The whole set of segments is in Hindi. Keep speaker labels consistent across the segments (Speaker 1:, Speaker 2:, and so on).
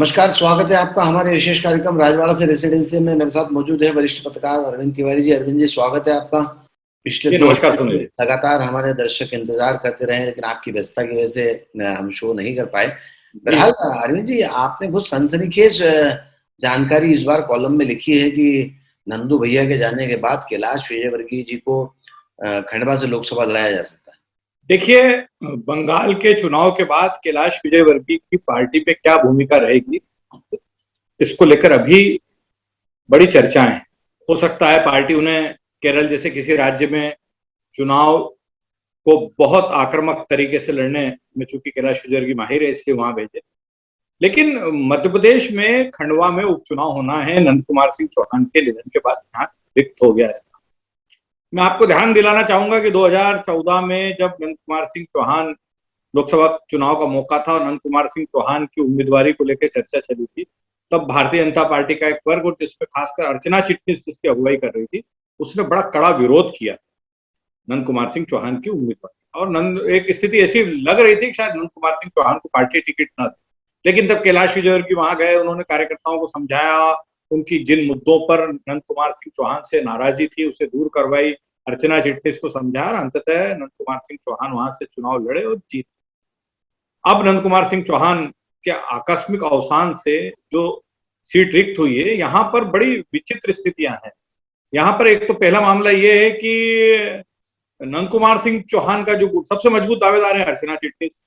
Speaker 1: नमस्कार, स्वागत है आपका हमारे विशेष कार्यक्रम राजवाड़ा से रेसिडेंसी में। मेरे साथ मौजूद है वरिष्ठ पत्रकार अरविंद तिवारी जी। अरविंद जी, स्वागत है आपका। पिछले
Speaker 2: जी
Speaker 1: 2
Speaker 2: नमस्कार
Speaker 1: हफ्ते
Speaker 2: सुनील
Speaker 1: से
Speaker 2: जी।
Speaker 1: लगातार हमारे दर्शक इंतजार करते रहे, लेकिन आपकी व्यस्तता की वजह से हम शो नहीं कर पाए।
Speaker 2: जी
Speaker 1: बहरहाल अरविंद जी, आपने कुछ सनसनीखेज जानकारी इस बार कॉलम में लिखी है कि नंदू भैया के जाने के बाद कैलाश विजयवर्गीय जी को खंडवा से लोकसभा लड़ाया जा सकता है।
Speaker 2: देखिए, बंगाल के चुनाव के बाद कैलाश विजयवर्गीय की पार्टी पे क्या भूमिका रहेगी, इसको लेकर अभी बड़ी चर्चाएं हैं। हो सकता है पार्टी उन्हें केरल जैसे किसी राज्य में चुनाव को बहुत आक्रामक तरीके से लड़ने में, चूंकि कैलाश विजयवर्गीय माहिर है इसलिए वहां भेजे। लेकिन मध्य प्रदेश में खंडवा में उपचुनाव होना है। नंद कुमार सिंह चौहान के निधन के बाद यहाँ रिक्त हो गया है। मैं आपको ध्यान दिलाना चाहूंगा कि 2014 में जब नंद कुमार सिंह चौहान लोकसभा चुनाव का मौका था और नंद कुमार सिंह चौहान की उम्मीदवारी को लेकर चर्चा चली थी, तब भारतीय जनता पार्टी का एक वर्ग और जिसमें खासकर अर्चना चिटनिस जिसकी अगुवाई कर रही थी, उसने बड़ा कड़ा विरोध किया नंद कुमार सिंह चौहान की उम्मीदवारी। और नंद एक स्थिति ऐसी लग रही थी कि शायद नंद कुमार सिंह चौहान को पार्टी टिकट न दे। लेकिन तब कैलाश विजयवर्गीय वहां गए, उन्होंने कार्यकर्ताओं को समझाया, उनकी जिन मुद्दों पर नंद कुमार सिंह चौहान से नाराजगी थी उसे दूर करवाई, अर्चना चिटनिस को समझा और अंततः नंद कुमार सिंह चौहान वहां से चुनाव लड़े और जीत। अब नंद कुमार सिंह चौहान के आकस्मिक अवसान से जो सीट रिक्त हुई है, यहाँ पर बड़ी विचित्र स्थितियां हैं। यहाँ पर एक तो पहला मामला ये है कि नंद कुमार सिंह चौहान का जो सबसे मजबूत दावेदार है अर्चना चिटनिस,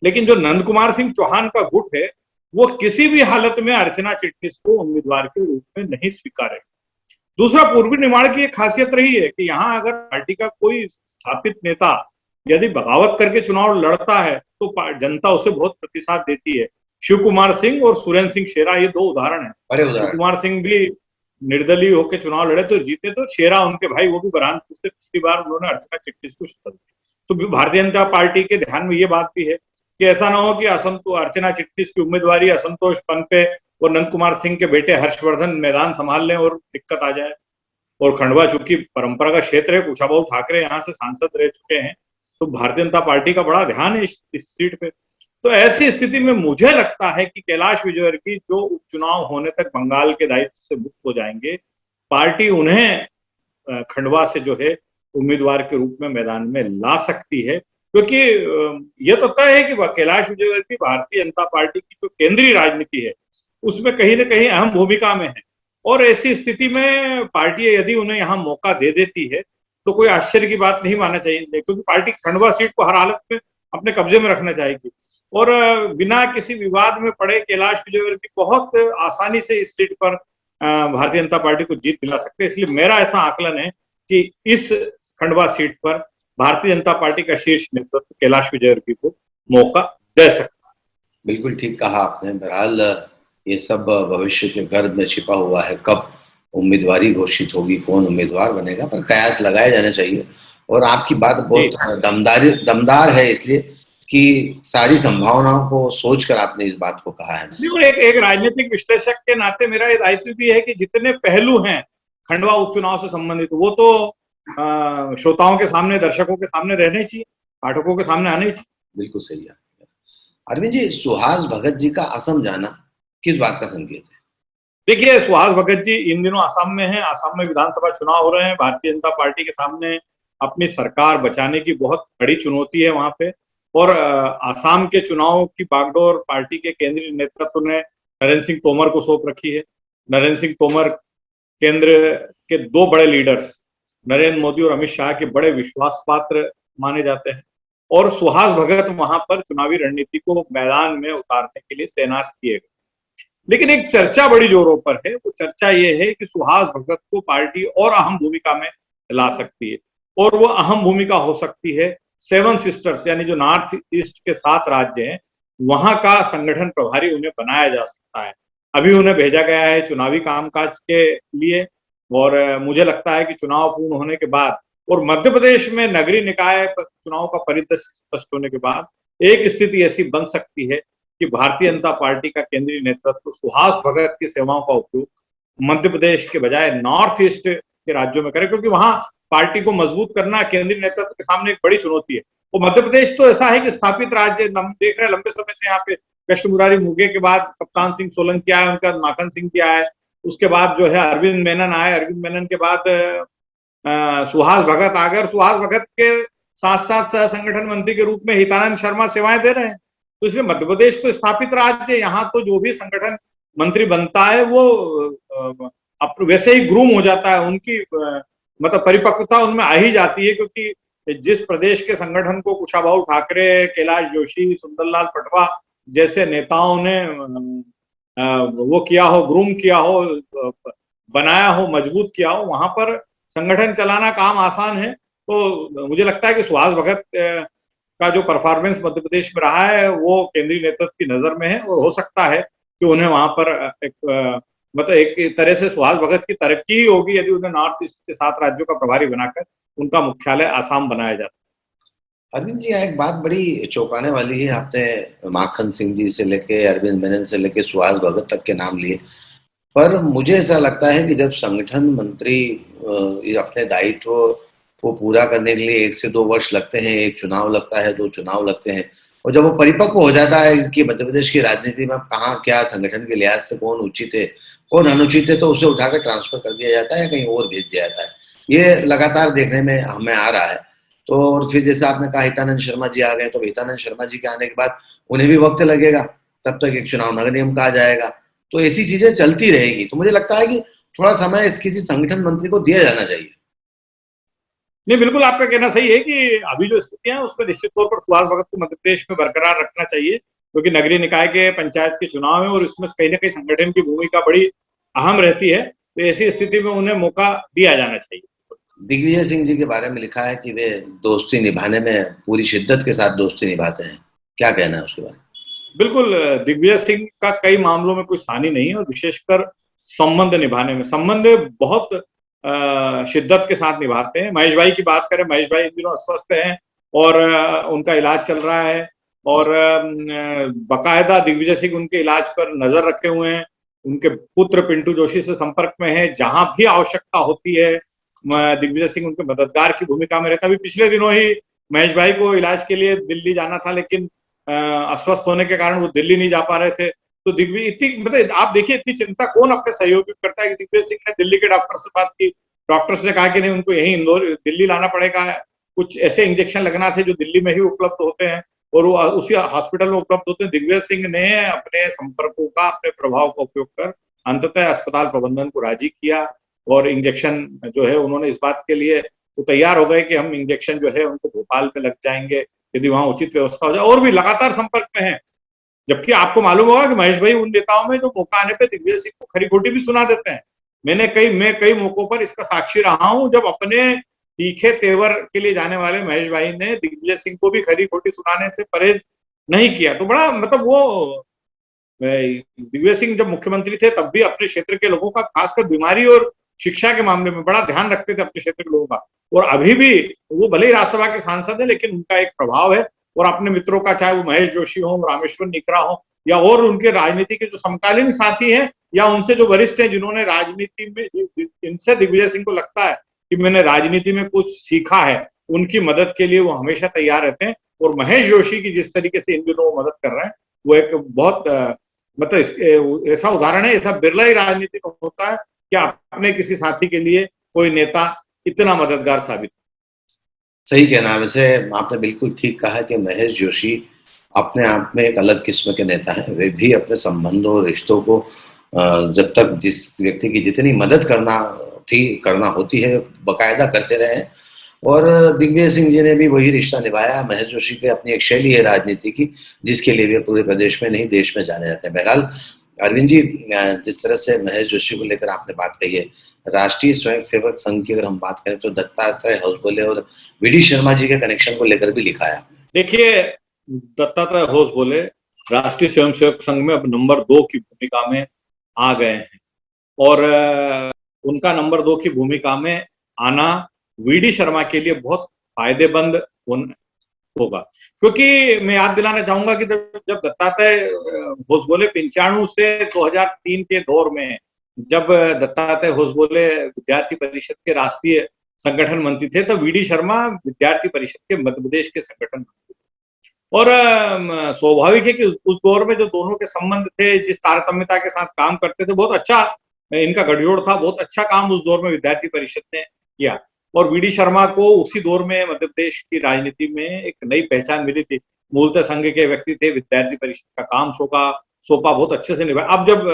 Speaker 2: लेकिन जो नंद कुमार सिंह चौहान का गुट है वो किसी भी हालत में अर्चना चिटनिस को उम्मीदवार के रूप में नहीं स्वीकारे। दूसरा, पूर्वी निर्माण की एक खासियत रही है कि यहाँ अगर पार्टी का कोई स्थापित नेता यदि बगावत करके चुनाव लड़ता है तो जनता उसे बहुत प्रतिसाद देती है। शिव कुमार सिंह और सुरेंद्र सिंह शेरा ये 2 उदाहरण है। शिव कुमार सिंह भी निर्दलीय होकर चुनाव लड़े तो जीते, तो शेरा उनके भाई वो भी बरहानपुर से पिछली बार उन्होंने अर्चना चिटनिस को शपथ दी। तो भारतीय जनता पार्टी के ध्यान में ये बात भी है कि ऐसा ना हो कि अर्चना चिटनिस की उम्मीदवारी असंतोष पनपे और नंद कुमार सिंह के बेटे हर्षवर्धन मैदान संभाल लें और दिक्कत आ जाए। और खंडवा चूंकि परंपरा का क्षेत्र है, कुशाभाऊ ठाकरे यहाँ से सांसद रह चुके हैं, तो भारतीय जनता पार्टी का बड़ा ध्यान है इस सीट पे। तो ऐसी स्थिति में मुझे लगता है कि कैलाश विजयवर्गीय जो उपचुनाव होने तक बंगाल के दायित्व से मुक्त हो जाएंगे, पार्टी उन्हें खंडवा से जो है उम्मीदवार के रूप में मैदान में ला सकती है। क्योंकि यह तो तय है कि कैलाश विजयवर्गीय भारतीय जनता पार्टी की जो केंद्रीय राजनीति है उसमें कहीं ना कहीं अहम भूमिका में है। और ऐसी स्थिति में पार्टी यदि उन्हें यहाँ मौका दे देती है तो कोई आश्चर्य की बात नहीं मानना चाहिए, क्योंकि पार्टी खंडवा सीट को हर हालत में अपने कब्जे में रखना चाहेगी। और बिना किसी विवाद में पड़े कैलाश विजयवर्गीय बहुत आसानी से इस सीट पर भारतीय जनता पार्टी को जीत दिला सकते हैं। इसलिए मेरा ऐसा आकलन है कि इस खंडवा सीट पर भारतीय जनता पार्टी का शीर्ष नेतृत्व कैलाश विजयवर्गीय को मौका दे सकता है।
Speaker 1: बिल्कुल ठीक कहा आपने। बहरहाल ये सब भविष्य के गर्भ में छिपा हुआ है, कब उम्मीदवारी घोषित होगी, कौन उम्मीदवार बनेगा, पर कयास लगाए जाने चाहिए। और आपकी बात बहुत दमदार है, इसलिए कि सारी संभावनाओं को सोचकर आपने इस बात को कहा है।
Speaker 2: एक राजनीतिक विश्लेषक के नाते मेरा ये दायित्व भी है कि जितने पहलू हैं खंडवा उपचुनाव से संबंधित, वो तो श्रोताओं के सामने, दर्शकों के सामने रहने चाहिए, पाठकों के सामने आने चाहिए।
Speaker 1: बिल्कुल सही है। अरविंद जी, सुहास भगत जी का असम जाना किस बात का संकेत है?
Speaker 2: देखिए, सुहास भगत जी इन दिनों असम में हैं। असम में विधानसभा चुनाव हो रहे हैं। भारतीय जनता पार्टी के सामने अपनी सरकार बचाने की बहुत बड़ी चुनौती है वहां पे। और असम के चुनाव की बागडोर पार्टी के केंद्रीय नेतृत्व ने नरेंद्र सिंह तोमर को सौंप रखी है। नरेंद्र सिंह तोमर केंद्र के 2 बड़े लीडर्स नरेंद्र मोदी और अमित शाह के बड़े विश्वास पात्र माने जाते हैं। और सुहास भगत वहां पर चुनावी रणनीति को मैदान में उतारने के लिए तैनात किए गए। लेकिन एक चर्चा बड़ी जोरों पर है। वो चर्चा ये है कि सुहास भगत को पार्टी और अहम भूमिका में ला सकती है, और वो अहम भूमिका हो सकती है 7 सिस्टर्स, यानी जो नॉर्थ ईस्ट के 7 राज्य हैं, वहां का संगठन प्रभारी उन्हें बनाया जा सकता है। अभी उन्हें भेजा गया है चुनावी कामकाज के लिए, और मुझे लगता है कि चुनाव पूर्ण होने के बाद और मध्य प्रदेश में नगरीय निकाय चुनाव का परिदृश्य स्पष्ट होने के बाद एक स्थिति ऐसी बन सकती है कि भारतीय जनता पार्टी का केंद्रीय नेतृत्व सुहास भगत की सेवाओं का उपयोग मध्य प्रदेश के बजाय नॉर्थ ईस्ट के राज्यों में करे, क्योंकि वहां पार्टी को मजबूत करना केंद्रीय नेतृत्व के सामने एक बड़ी चुनौती है। वो मध्य प्रदेश तो ऐसा है कि स्थापित राज्य, देख रहे हैं लंबे समय से यहाँ पे कृष्ण मुरारी मुर्गे के बाद कप्तान सिंह सोलंकी आया, उनका माखन सिंह जी आए, उसके बाद जो है अरविंद मेनन आए, अरविंद मेनन के बाद सुहास भगत आ गए, सुहास भगत के साथ साथ संगठन मंत्री के रूप में हितानंद शर्मा सेवाएं दे रहे हैं। तो इसलिए मध्य प्रदेश तो स्थापित राज्य है, यहाँ तो जो भी संगठन मंत्री बनता है वो वैसे ही ग्रूम हो जाता है, उनकी मतलब परिपक्वता उनमें आ ही जाती है, क्योंकि जिस प्रदेश के संगठन को कुशाभाऊ ठाकरे, कैलाश जोशी, सुंदरलाल पटवा जैसे नेताओं ने वो किया हो, ग्रूम किया हो, बनाया हो, मजबूत किया हो, वहां पर संगठन चलाना काम आसान है। तो मुझे लगता है कि सुहास भगत का जो परफॉर्मेंस मध्य प्रदेश में रहा है वो केंद्रीय नेतृत्व की नजर में है, और हो सकता है कि उन्हें वहां पर मतलब एक तरह से सुहास भगत की तरक्की ही होगी यदि उन्हें नॉर्थ ईस्ट के 7 राज्यों का प्रभारी बनाकर उनका मुख्यालय आसाम बनाया जाता।
Speaker 1: अरविंद जी, एक बात बड़ी चौंकाने वाली है, आपने माखन सिंह जी से लेके अरविंद मेनन से लेके सुहास भगत तक के नाम लिए, पर मुझे ऐसा लगता है कि जब संगठन मंत्री अपने दायित्व को पूरा करने के लिए 1 से 2 वर्ष लगते हैं, एक चुनाव लगता है, 2 चुनाव लगते हैं, और जब वो परिपक्व हो जाता है कि मध्य प्रदेश की राजनीति में कहाँ क्या संगठन के लिहाज से कौन उचित है कौन अनुचित है, तो उसे उठाकर ट्रांसफर कर दिया जाता है या कहीं और भेज दिया जाता है। ये लगातार देखने में हमें आ रहा है। तो और फिर जैसे आपने कहा हितानंद शर्मा जी आ गए, तो हितानंद शर्मा जी के आने के बाद उन्हें भी वक्त लगेगा, तब तक एक चुनाव नगर निगम का आ जाएगा, तो ऐसी चीजें चलती रहेगी। तो मुझे लगता है कि थोड़ा समय इस किसी संगठन मंत्री को दिया जाना चाहिए।
Speaker 2: नहीं, बिल्कुल आपका कहना सही है कि अभी जो स्थितियां है उसमें निश्चित तौर पर सुहास भगत को मध्य प्रदेश में बरकरार रखना चाहिए, क्योंकि नगरीय निकाय के पंचायत के चुनाव है और इसमें कहीं ना कहीं संगठन की भूमिका बड़ी अहम रहती है। तो ऐसी स्थिति में उन्हें मौका दिया जाना चाहिए।
Speaker 1: दिग्विजय सिंह जी के बारे में लिखा है कि वे दोस्ती निभाने में पूरी शिद्दत के साथ दोस्ती निभाते हैं, क्या कहना है उसके बारे में?
Speaker 2: बिल्कुल, दिग्विजय सिंह का कई मामलों में कोई हानि नहीं है, और विशेषकर संबंध निभाने में संबंध बहुत शिद्दत के साथ निभाते हैं। महेश भाई की बात करें, महेश भाई इन दिनों अस्वस्थ हैं और उनका इलाज चल रहा है, और बाकायदा दिग्विजय सिंह उनके इलाज पर नजर रखे हुए हैं। उनके पुत्र पिंटू जोशी से संपर्क में है, जहां भी आवश्यकता होती है दिग्विजय सिंह उनके मददगार की भूमिका में रहता है। अभी पिछले दिनों ही महेश भाई को इलाज के लिए दिल्ली जाना था, लेकिन अस्वस्थ होने के कारण वो दिल्ली नहीं जा पा रहे थे। तो दिग्विजय इतनी मतलब आप देखिए, इतनी चिंता कौन अपने सहयोगी करता है कि दिग्विजय सिंह ने दिल्ली के डॉक्टर से बात की, डॉक्टर्स ने कहा कि नहीं, उनको यही इंदौर दिल्ली लाना पड़ेगा, कुछ ऐसे इंजेक्शन लगना थे जो दिल्ली में ही उपलब्ध होते हैं और वो उसी हॉस्पिटल में उपलब्ध होते हैं। दिग्विजय सिंह ने अपने संपर्कों का, अपने प्रभाव का उपयोग कर अंततः अस्पताल प्रबंधन को राजी किया, और इंजेक्शन जो है उन्होंने इस बात के लिए वो तैयार हो गए कि हम इंजेक्शन जो है उनको भोपाल में लग जाएंगे यदि वहां उचित व्यवस्था हो जाए, और भी लगातार संपर्क में है। जबकि आपको मालूम होगा कि महेश भाई उन नेताओं में जो मौका आने पे दिग्विजय सिंह को खरी खोटी भी सुना देते हैं। मैं कई मौकों पर इसका साक्षी रहा हूं, जब अपने तीखे तेवर के लिए जाने वाले महेश भाई ने दिग्विजय सिंह को भी खरी खोटी सुनाने से परहेज नहीं किया। तो बड़ा मतलब वो दिग्विजय सिंह जब मुख्यमंत्री थे तब भी अपने क्षेत्र के लोगों का, खासकर बीमारी और शिक्षा के मामले में बड़ा ध्यान रखते थे अपने क्षेत्र के लोगों का, और अभी भी वो भले ही राज्यसभा के सांसद है लेकिन उनका एक प्रभाव है। और अपने मित्रों का, चाहे वो महेश जोशी हो, रामेश्वर निकरा हो, या और उनके राजनीति के जो समकालीन साथी हैं या उनसे जो वरिष्ठ हैं जिन्होंने राजनीति में, इनसे दिग्विजय सिंह को लगता है कि मैंने राजनीति में कुछ सीखा है, उनकी मदद के लिए वो हमेशा तैयार रहते हैं। और महेश जोशी की जिस तरीके से इन दिनों वो मदद कर रहे हैं, वो एक बहुत मतलब ऐसा उदाहरण है, ऐसा बिरला ही राजनीति में होता है कि अपने किसी साथी के लिए कोई नेता इतना मददगार साबित।
Speaker 1: सही कहना है। वैसे आपने बिल्कुल ठीक कहा कि महेश जोशी अपने आप में एक अलग किस्म के नेता हैं। वे भी अपने संबंधों और रिश्तों को जब तक जिस व्यक्ति की जितनी मदद करना होती है बाकायदा करते रहे, और दिग्विजय सिंह जी ने भी वही रिश्ता निभाया। महेश जोशी की अपनी एक शैली है राजनीति की, जिसके लिए वे पूरे प्रदेश में नहीं देश में जाने जाते हैं। बहरहाल अरविंद जी, जिस तरह से महेश जोशी को लेकर आपने बात कही है, राष्ट्रीय स्वयंसेवक संघ की अगर हम बात करें तो दत्तात्रेय होसबोले और वीडी शर्मा जी के कनेक्शन को लेकर भी लिखा है।
Speaker 2: देखिए, दत्तात्रेय होसबोले राष्ट्रीय स्वयंसेवक संघ में अब नंबर 2 की भूमिका में आ गए हैं, और उनका नंबर 2 की भूमिका में आना वीडी शर्मा के लिए बहुत फायदेमंद होगा। क्योंकि मैं याद दिलाना चाहूंगा कि जब दत्तात्रेय होसबोले 95 से 2003 के दौर में, जब दत्तात्रेय होसबोले विद्यार्थी परिषद के राष्ट्रीय संगठन मंत्री थे, तब वीडी शर्मा विद्यार्थी परिषद के मध्य प्रदेश के संगठन मंत्री थे। और स्वाभाविक है कि उस दौर में जो दोनों के संबंध थे, जिस तारतम्यता के साथ काम करते थे, बहुत अच्छा इनका गठजोड़ था, बहुत अच्छा काम उस दौर में विद्यार्थी परिषद ने किया। और वीडी शर्मा को उसी दौर में मध्य प्रदेश की राजनीति में एक नई पहचान मिली थी। मूलतः संघ के व्यक्ति थे, विद्यार्थी परिषद का काम सौंपा बहुत अच्छे से निभाया। अब जब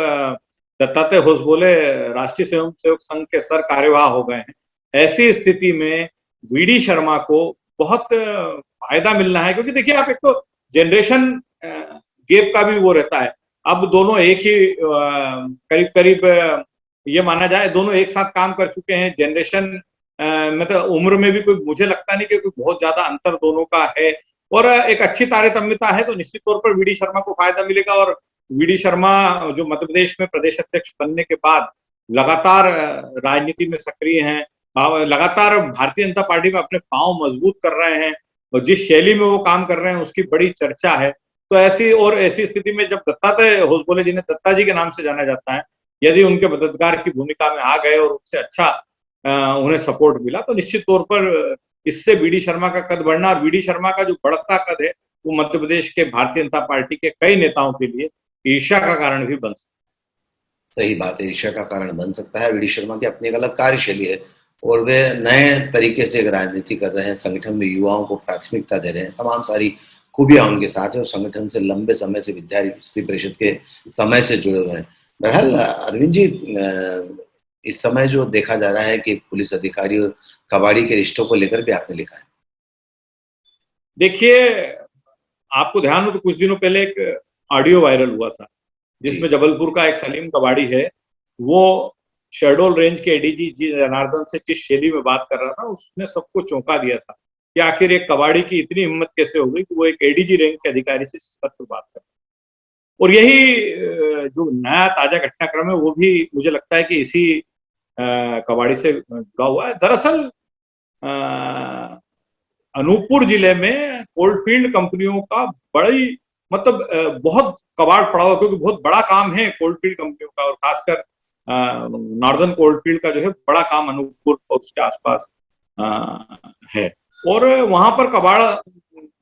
Speaker 2: दत्तात्रेय होसबोले राष्ट्रीय स्वयंसेवक संघ के सर कार्यवाह हो गए हैं, ऐसी स्थिति में वीडी शर्मा को बहुत फायदा मिलना है, क्योंकि देखिए आप एक तो जनरेशन गैप का भी वो रहता है। अब दोनों एक ही करीब करीब ये माना जाए दोनों एक साथ काम कर चुके हैं। जनरेशन मतलब उम्र में भी कोई मुझे लगता नहीं कि कोई बहुत ज्यादा अंतर दोनों का है, और एक अच्छी तारतम्यता है, तो निश्चित तौर पर वीडी शर्मा को फायदा मिलेगा। और वीडी शर्मा जो मध्य प्रदेश में प्रदेश अध्यक्ष बनने के बाद लगातार राजनीति में सक्रिय हैं, लगातार भारतीय जनता पार्टी में अपने पांव मजबूत कर रहे हैं, और जिस शैली में वो काम कर रहे हैं उसकी बड़ी चर्चा है। तो ऐसी स्थिति में जब दत्तात्रेय होसबोले जिन्हें दत्ता जी के नाम से जाना जाता है, यदि उनके मददगार की भूमिका में आ गए और उनसे अच्छा उन्हें सपोर्ट मिला, तो निश्चित तौर पर इससे वीडी शर्मा का कद बढ़ना, और वीडी शर्मा का जो बढ़ता कद है वो मध्य प्रदेश के भारतीय जनता पार्टी के कई नेताओं के लिए ईर्ष्या का कारण भी बन सकता
Speaker 1: है। सही बात है, ईर्ष्या का कारण बन सकता है। वीडी शर्मा की अपनी एक अलग कार्यशैली है और वे नए तरीके से राजनीति कर रहे हैं, संगठन में युवाओं को प्राथमिकता दे रहे हैं, तमाम सारी खूबियां उनके साथ है और संगठन से लंबे समय से विद्यार्थी परिषद के समय से जुड़े हुए हैं। बहरहाल अरविंद जी, इस समय जो देखा जा रहा है कि पुलिस अधिकारी और कबाड़ी के रिश्तों को लेकर भी आपने लिखा है।
Speaker 2: देखिए, आपको ध्यान हो तो कुछ दिनों पहले एक ऑडियो वायरल हुआ था, जिसमें जबलपुर का एक सलीम कबाड़ी है, वो शहडोल रेंज के एडीजी जी जनार्दन से जिस शैली में बात कर रहा था, उसने सबको चौंका दिया था कि आखिर एक कबाड़ी की इतनी हिम्मत कैसे हो गई कि वो एक एडीजी रैंक के अधिकारी से इस स्तर पर बात कर। और यही जो नया ताजा घटनाक्रम है वो भी मुझे लगता है कि इसी कबाड़ी से जुड़ा हुआ है। दरअसल अनूपपुर जिले में कोलफील्ड कंपनियों का बड़ी मतलब बहुत कबाड़ पड़ा हुआ, क्योंकि बहुत बड़ा काम है कोलफील्ड कंपनियों का, और खासकर नॉर्दर्न कोलफील्ड का जो है बड़ा काम अनूपपुर और उसके आसपास है। और वहां पर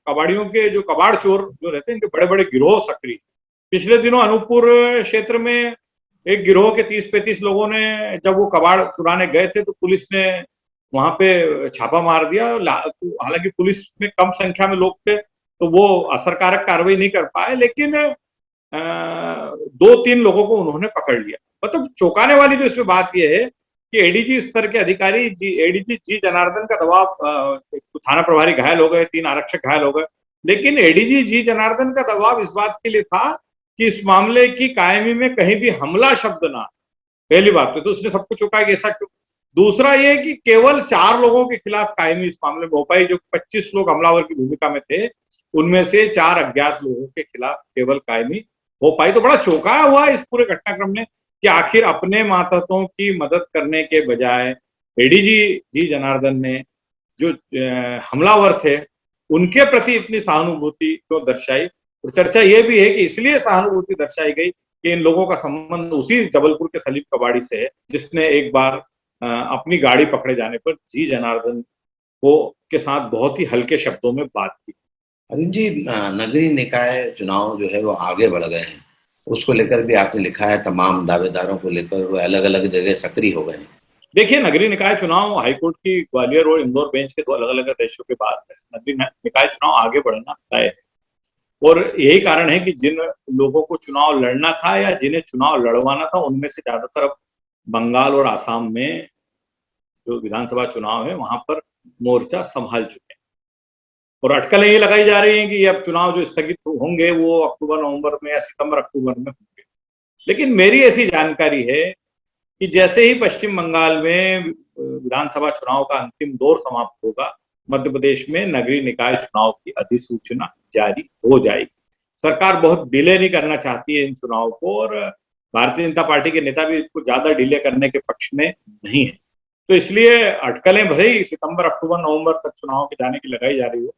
Speaker 2: कबाड़ियों के जो कबाड़ चोर जो रहते हैं, इनके बड़े बड़े गिरोह सक्रिय। पिछले दिनों अनूपपुर क्षेत्र में एक गिरोह के 30-35 लोगों ने जब वो कबाड़ चुराने गए थे तो पुलिस ने वहां पे छापा मार दिया। हालांकि पुलिस में कम संख्या में लोग थे तो वो असरकारक कार्रवाई नहीं कर पाए, लेकिन 2-3 लोगों को उन्होंने पकड़ लिया। मतलब चौंकाने वाली जो इसमें बात यह है कि एडीजी स्तर के अधिकारी एडीजी जी जनार्दन का दबाव, थाना प्रभारी घायल हो गए, 3 आरक्षक घायल हो गए, लेकिन एडीजी जी जनार्दन का दबाव इस बात के लिए था कि इस मामले की कायमी में कहीं भी हमला शब्द ना। पहली बात तो उसने सबको चौंका कि ऐसा क्यों। दूसरा ये कि केवल 4 लोगों के खिलाफ कायमी इस मामले में हो पाई, जो 25 लोग हमलावर की भूमिका में थे, उनमें से 4 अज्ञात लोगों के खिलाफ केवल कायमी हो पाई। तो बड़ा चौंकाया हुआ है इस पूरे घटनाक्रम में कि आखिर अपने मातहतों की मदद करने के बजाय एडीजी जी जनार्दन ने जो हमलावर थे उनके प्रति इतनी सहानुभूति क्यों दर्शाई। और चर्चा यह भी है कि इसलिए सहानुभूति दर्शाई गई कि इन लोगों का संबंध उसी जबलपुर के सलीम कबाड़ी से है, जिसने एक बार अपनी गाड़ी पकड़े जाने पर जी जनार्दन को के साथ बहुत ही हल्के शब्दों में बात की।
Speaker 1: अरविंद जी, नगरीय निकाय चुनाव जो है वो आगे बढ़ गए हैं, उसको लेकर भी आपने लिखा है। तमाम दावेदारों को लेकर वो अलग अलग जगह सक्रिय हो गए हैं।
Speaker 2: देखिए, नगरीय निकाय चुनाव हाईकोर्ट की ग्वालियर और इंदौर बेंच के 2 अलग अलग आदेशों के बाद है। नगरीय निकाय चुनाव आगे बढ़ना तय है, और यही कारण है कि जिन लोगों को चुनाव लड़ना था या जिन्हें चुनाव लड़वाना था, उनमें से ज्यादातर अब बंगाल और आसाम में जो विधानसभा चुनाव है वहां पर मोर्चा संभाल चुके हैं। और अटकलें ये लगाई जा रही हैं कि अब चुनाव जो स्थगित होंगे वो अक्टूबर नवंबर में या सितंबर अक्टूबर में होंगे। लेकिन मेरी ऐसी जानकारी है कि जैसे ही पश्चिम बंगाल में विधानसभा चुनाव का अंतिम दौर समाप्त होगा, मध्य प्रदेश में नगरीय निकाय चुनाव की अधिसूचना जारी हो जाएगी। सरकार बहुत डिले नहीं करना चाहती है इन चुनाव को, और भारतीय जनता पार्टी के नेता भी इसको ज्यादा डिले करने के पक्ष में नहीं है। तो इसलिए अटकलें भले ही सितंबर अक्टूबर नवंबर तक चुनाव के जाने की लगाई जा रही हो,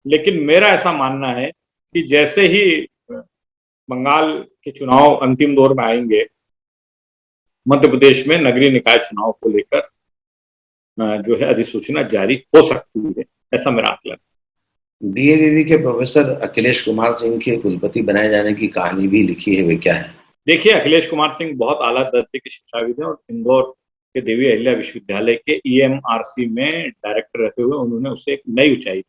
Speaker 2: लेकिन मेरा ऐसा मानना है कि जैसे ही बंगाल के चुनाव अंतिम दौर में आएंगे, मध्य प्रदेश में नगरीय निकाय चुनाव को लेकर जो है अधिसूचना जारी हो सकती है, ऐसा मेरा आकलन।
Speaker 1: डीएवीवी के प्रोफेसर अखिलेश कुमार सिंह के कुलपति बनाए जाने की कहानी भी लिखी है, वे क्या है?
Speaker 2: देखिए, अखिलेश कुमार सिंह बहुत आला दर्जे के शिक्षाविद हैं और इंदौर के देवी अहिल्या विश्वविद्यालय के ईएमआरसी में डायरेक्टर रहते हुए उन्होंने उससे एक नई ऊंचाई दी।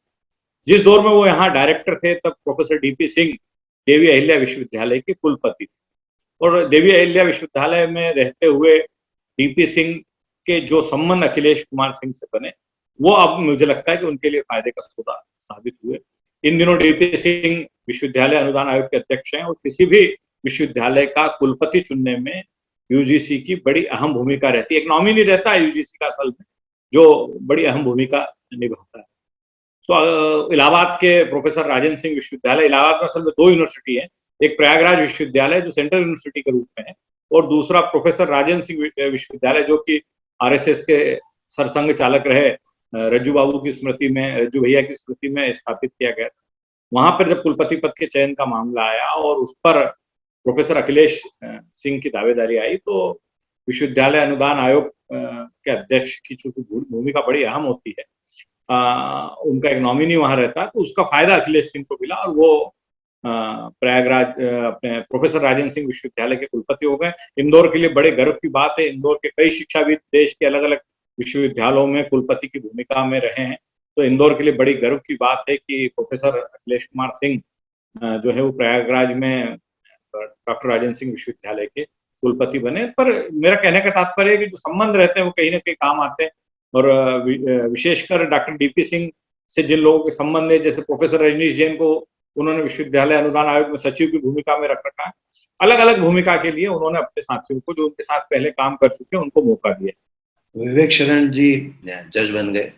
Speaker 2: जिस दौर में वो यहाँ डायरेक्टर थे तब प्रोफेसर डीपी सिंह देवी अहिल्या विश्वविद्यालय के कुलपति थे और देवी अहिल्या विश्वविद्यालय में रहते हुए डीपी सिंह के जो संबंध अखिलेश कुमार सिंह से बने वो अब मुझे लगता है कि उनके लिए फायदे का सौदा साबित हुए। इन दिनों डीपी सिंह विश्वविद्यालय अनुदान आयोग के अध्यक्ष हैं और किसी भी विश्वविद्यालय का कुलपति चुनने में यूजीसी की बड़ी अहम भूमिका रहती है। एक नॉमिनी रहता है यूजीसी का असल में जो बड़ी अहम भूमिका निभाता है। तो इलाहाबाद के प्रोफेसर राजेंद्र सिंह विश्वविद्यालय, इलाहाबाद में असल में दो यूनिवर्सिटी है, एक प्रयागराज विश्वविद्यालय जो सेंट्रल यूनिवर्सिटी के रूप में है और दूसरा प्रोफेसर राजेंद्र सिंह विश्वविद्यालय जो कि आरएसएस के सरसंघ चालक रहे रज्जू बाबू की स्मृति में, रज्जू भैया की स्मृति में स्थापित किया गया। वहां पर जब कुलपति पद के चयन का मामला आया और उस पर प्रोफेसर अखिलेश सिंह की दावेदारी आई तो विश्वविद्यालय अनुदान आयोग के अध्यक्ष की चूंकि भूमिका बड़ी अहम होती है, उनका एक नॉमिनी वहां रहता है तो उसका फायदा अखिलेश सिंह को मिला और वो प्रयागराज अपने प्रोफेसर राजेंद्र सिंह विश्वविद्यालय के कुलपति हो गए। इंदौर के लिए बड़े गर्व की बात है, इंदौर के कई शिक्षाविद देश के अलग अलग विश्वविद्यालयों में कुलपति की भूमिका में रहे हैं, तो इंदौर के लिए बड़ी गर्व की बात है कि प्रोफेसर अखिलेश कुमार सिंह जो है वो प्रयागराज में डॉक्टर राजेंद्र सिंह विश्वविद्यालय के कुलपति बने। पर मेरा कहने का तात्पर्य है कि जो संबंध रहते हैं वो कहीं ना कहीं काम आते हैं और विशेषकर डॉक्टर डीपी सिंह से जिन लोगों के संबंध है, जैसे प्रोफेसर रजनीश जैन को उन्होंने विश्वविद्यालय अनुदान आयोग में सचिव की भूमिका में रख रखा है। अलग अलग भूमिका के लिए उन्होंने अपने साथियों को जो उनके साथ पहले काम कर चुके हैं उनको मौका दिया।
Speaker 1: विवेक शरण जी जज बन गए,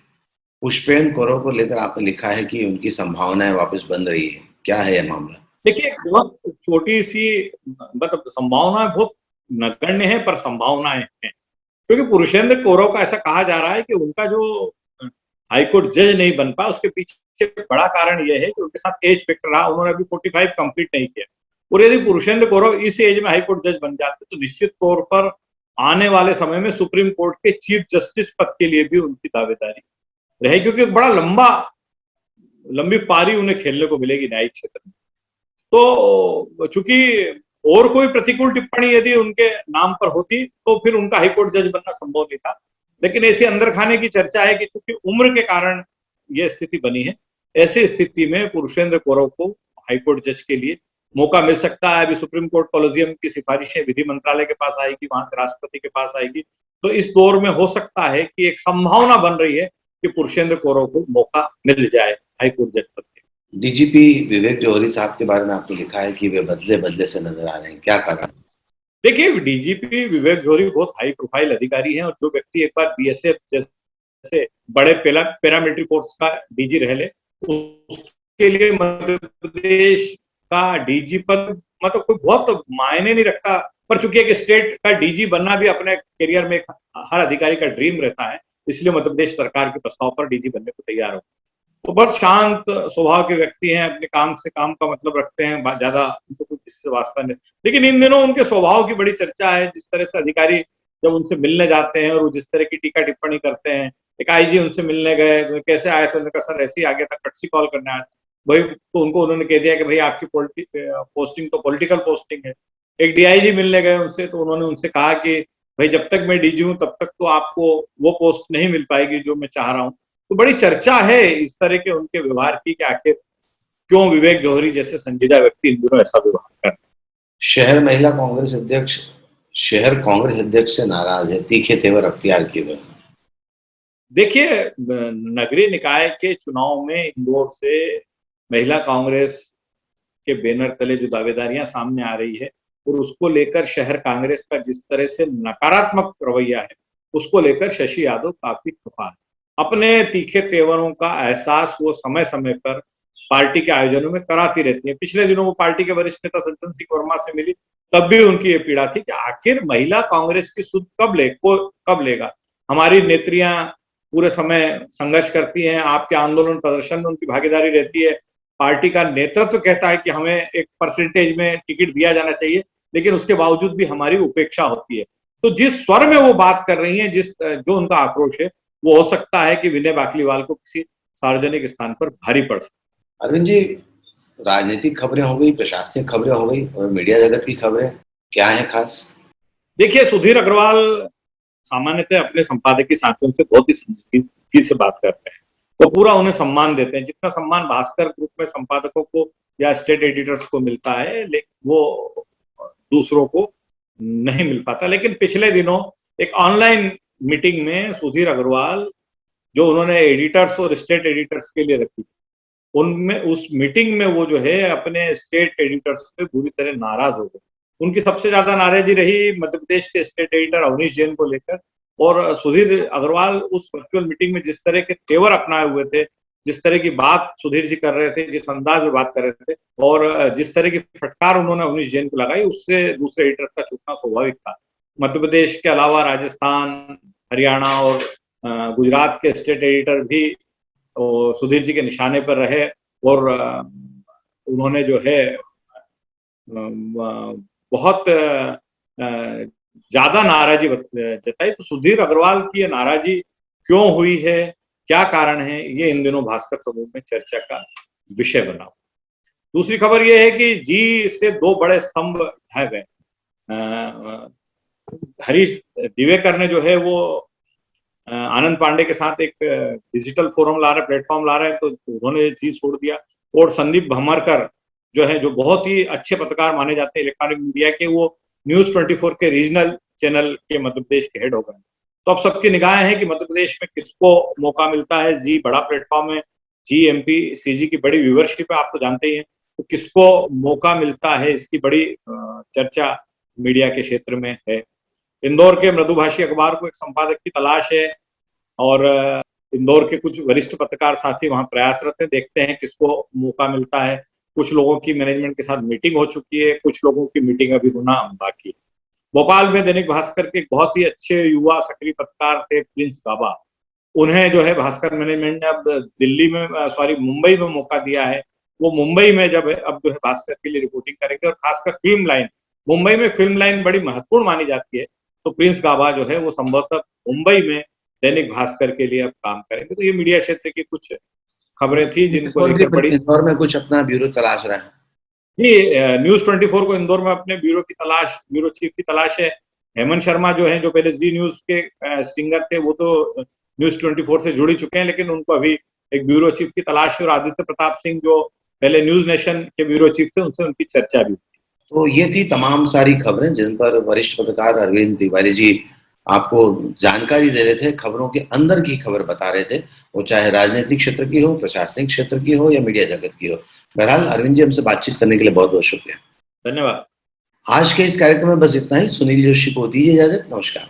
Speaker 1: पुष्पेन कौरव को लेकर आपने लिखा है कि उनकी संभावनाएं वापस बन रही है, क्या है यह मामला?
Speaker 2: देखिए, बहुत छोटी सी मतलब संभावनाएं बहुत नगण्य है पर संभावनाएं हैं, क्योंकि पुरुषेंद्र कौरव का ऐसा कहा जा रहा है कि उनका जो हाईकोर्ट जज नहीं बन पाया उसके पीछे बड़ा कारण यह है कि उनके साथ एज फैक्टर रहा, उन्होंने अभी 45 कंप्लीट नहीं किया और यदि पुरुषेंद्र कौरव इस एज में हाईकोर्ट जज बन जाते तो निश्चित तौर पर आने वाले समय में सुप्रीम कोर्ट के चीफ जस्टिस पद के लिए भी उनकी दावेदारी रहे, क्योंकि बड़ा लंबी पारी उन्हें खेलने को मिलेगी न्यायिक क्षेत्र में। तो चूंकि और कोई प्रतिकूल टिप्पणी यदि उनके नाम पर होती तो फिर उनका हाईकोर्ट जज बनना संभव नहीं था, लेकिन ऐसी अंदर खाने की चर्चा है कि चूंकि उम्र के कारण यह स्थिति बनी है, ऐसी स्थिति में पुरुषेंद्र कौरव को हाईकोर्ट जज के लिए मौका मिल सकता है। अभी सुप्रीम कोर्ट कॉलेजियम की सिफारिशें विधि मंत्रालय के पास आएगी, वहां से राष्ट्रपति के पास आएगी, तो इस दौर में हो सकता है कि एक संभावना बन रही है कि पुरुषेंद्र कौरव को मौका मिल जाए हाईकोर्ट जज पद के।
Speaker 1: डीजीपी विवेक जौहरी साहब के बारे में आपने लिखा है कि वे बदले बदले से नजर आ रहे हैं, क्या कारण?
Speaker 2: देखिए, डीजीपी विवेक जौहरी बहुत हाई प्रोफाइल अधिकारी हैं और जो व्यक्ति एक बार बीएसएफ जैसे बड़े पैरामिलिट्री फोर्स का डीजी रह ले, उसके लिए मध्य प्रदेश का डीजी पद मतलब कोई बहुत मायने नहीं रखता, पर चूंकि एक स्टेट का डीजी बनना भी अपने करियर में हर अधिकारी का ड्रीम रहता है, इसलिए मध्य प्रदेश सरकार के प्रस्ताव पर डीजी बनने को तैयार हो। तो बहुत शांत स्वभाव के व्यक्ति हैं, अपने काम से काम का मतलब रखते हैं, ज्यादा उनको कुछ इससे वास्ता नहीं। लेकिन इन दिनों उनके स्वभाव की बड़ी चर्चा है, जिस तरह से अधिकारी जब उनसे मिलने जाते हैं और वो जिस तरह की टीका टिप्पणी करते हैं। एक आईजी उनसे मिलने गए, कैसे आए थे, उन्होंने कहा सर ऐसे ही आ गया था, कटसी कॉल करने आया था। वही तो उनको उन्होंने कह दिया कि भाई आपकी पोस्टिंग तो पॉलिटिकल पोस्टिंग है। एक डीआईजी मिलने गए उनसे, तो उन्होंने उनसे कहा कि भाई जब तक मैं डीजी हूँ तब तक तो आपको वो पोस्ट नहीं मिल पाएगी जो मैं चाह रहा हूँ। तो बड़ी चर्चा है इस तरह के उनके व्यवहार की कि आखिर क्यों विवेक जौहरी जैसे संजीदा व्यक्ति इन दिनों ऐसा व्यवहार कर।
Speaker 1: शहर कांग्रेस अध्यक्ष से नाराज है, तीखे तेवर अख्तियार किए हुए।
Speaker 2: देखिए, नगरीय निकाय के चुनाव में इंदौर से महिला कांग्रेस के बैनर तले जो दावेदारियां सामने आ रही है और उसको लेकर शहर कांग्रेस का जिस तरह से नकारात्मक रवैया है, उसको लेकर शशि यादव काफी खफा है। अपने तीखे तेवरों का एहसास वो समय समय पर पार्टी के आयोजनों में कराती रहती है। पिछले दिनों वो पार्टी के वरिष्ठ नेता सज्जन सिंह वर्मा से मिली, तब भी उनकी ये पीड़ा थी कि आखिर महिला कांग्रेस की सुध कब लेगा। हमारी नेत्रियां पूरे समय संघर्ष करती हैं, आपके आंदोलन प्रदर्शन में उनकी भागीदारी रहती है, पार्टी का नेतृत्व कहता है कि हमें एक परसेंटेज में टिकट दिया जाना चाहिए, लेकिन उसके बावजूद भी हमारी उपेक्षा होती है। तो जिस स्वर में वो बात कर रही है, जो उनका आक्रोश है, वो हो सकता है कि विनय बाकलीवाल को किसी सार्वजनिक स्थान पर भारी पड़ सकता है।
Speaker 1: अरविंद जी, राजनीतिक खबरें हो गई, प्रशासनिक खबरें हो गई, और मीडिया जगत की खबरें क्या है खास?
Speaker 2: देखिए, सुधीर अग्रवाल सामान्यतः अपने संपादकीय साथियों से बहुत ही संजीदगी से बात करते हैं, वो पूरा उन्हें सम्मान देते हैं, जितना सम्मान भास्कर ग्रुप में संपादकों को या स्टेट एडिटर्स को मिलता है, वो दूसरों को नहीं मिल पाता। लेकिन पिछले दिनों एक ऑनलाइन मीटिंग में सुधीर अग्रवाल, जो उन्होंने एडिटर्स और स्टेट एडिटर्स के लिए रखी, उनमें उस मीटिंग में वो जो है अपने स्टेट एडिटर्स पे पूरी तरह नाराज हो गए। उनकी सबसे ज्यादा नाराजगी रही मध्य प्रदेश के स्टेट एडिटर अवनीश जैन को लेकर, और सुधीर अग्रवाल उस वर्चुअल मीटिंग में जिस तरह के तेवर अपनाए हुए थे, जिस तरह की बात सुधीर जी कर रहे थे, जिस अंदाज में बात कर रहे थे, और जिस तरह की फटकार उन्होंने अवनीश जैन को लगाई, उससे दूसरे एडिटर का छूटना स्वाभाविक था। मध्य प्रदेश के अलावा राजस्थान, हरियाणा और गुजरात के स्टेट एडिटर भी सुधीर जी के निशाने पर रहे, और उन्होंने जो है बहुत ज्यादा नाराजगी जताई। तो सुधीर अग्रवाल की ये नाराजगी क्यों हुई है, क्या कारण है, ये इन दिनों भास्कर समूह में चर्चा का विषय बना। दूसरी खबर ये है कि जी से 2 बड़े स्तंभ ढह गए। हरीश दिवेकर ने जो है वो आनंद पांडे के साथ एक डिजिटल फोरम ला रहे, प्लेटफॉर्म ला रहे हैं, तो उन्होंने चीज छोड़ दिया। और संदीप भमरकर जो है, जो बहुत ही अच्छे पत्रकार माने जाते हैं इलेक्ट्रॉनिक मीडिया के, वो न्यूज 24 के रीजनल चैनल के मध्य प्रदेश के हेड हो गए। तो अब सबकी निगाहें हैं कि मध्य प्रदेश में किसको मौका मिलता है। जी बड़ा प्लेटफॉर्म है, जी एमपी सीजी की बड़ी व्यूवरशिप है, आप तो जानते ही हैं, तो किसको मौका मिलता है, इसकी बड़ी चर्चा मीडिया के क्षेत्र में है। इंदौर के मृदुभाषी अखबार को एक संपादक की तलाश है, और इंदौर के कुछ वरिष्ठ पत्रकार साथी वहां प्रयासरत हैं, देखते हैं किसको मौका मिलता है। कुछ लोगों की मैनेजमेंट के साथ मीटिंग हो चुकी है, कुछ लोगों की मीटिंग अभी होना बाकी है। भोपाल में दैनिक भास्कर के एक बहुत ही अच्छे युवा सक्रिय पत्रकार थे प्रिंस गाबा, उन्हें जो है भास्कर मैनेजमेंट ने अब दिल्ली में मुंबई में मौका दिया है। वो मुंबई में जब अब जो है भास्कर के लिए रिपोर्टिंग करेंगे, और खासकर फिल्म लाइन, मुंबई में फिल्म लाइन बड़ी महत्वपूर्ण मानी जाती है, तो प्रिंस गाबा जो है वो संभवतः मुंबई में दैनिक भास्कर के लिए अब काम करेंगे। तो ये मीडिया क्षेत्र की कुछ खबरें थी जिनको लेकर बड़ी
Speaker 1: इंदौर में कुछ अपना ब्यूरो तलाश रहे हैं
Speaker 2: जी। न्यूज 24 को इंदौर में अपने ब्यूरो चीफ की तलाश है। हेमंत शर्मा जो है, जो पहले जी न्यूज के स्टिंगर थे, वो तो न्यूज 24 से जुड़ चुके हैं, लेकिन उनको अभी एक ब्यूरो चीफ की तलाश है। और आदित्य प्रताप सिंह जो पहले न्यूज नेशन के ब्यूरो चीफ थे, उनसे उनकी चर्चा भी।
Speaker 1: तो ये थी तमाम सारी खबरें जिन पर वरिष्ठ पत्रकार अरविंद तिवारी जी आपको जानकारी दे रहे थे, खबरों के अंदर की खबर बता रहे थे, वो चाहे राजनीतिक क्षेत्र की हो, प्रशासनिक क्षेत्र की हो या मीडिया जगत की हो। बहरहाल अरविंद जी, हमसे बातचीत करने के लिए बहुत बहुत शुक्रिया।
Speaker 2: धन्यवाद।
Speaker 1: आज के इस कार्यक्रम में बस इतना ही। सुनील जोशी को दीजिए इजाजत। नमस्कार।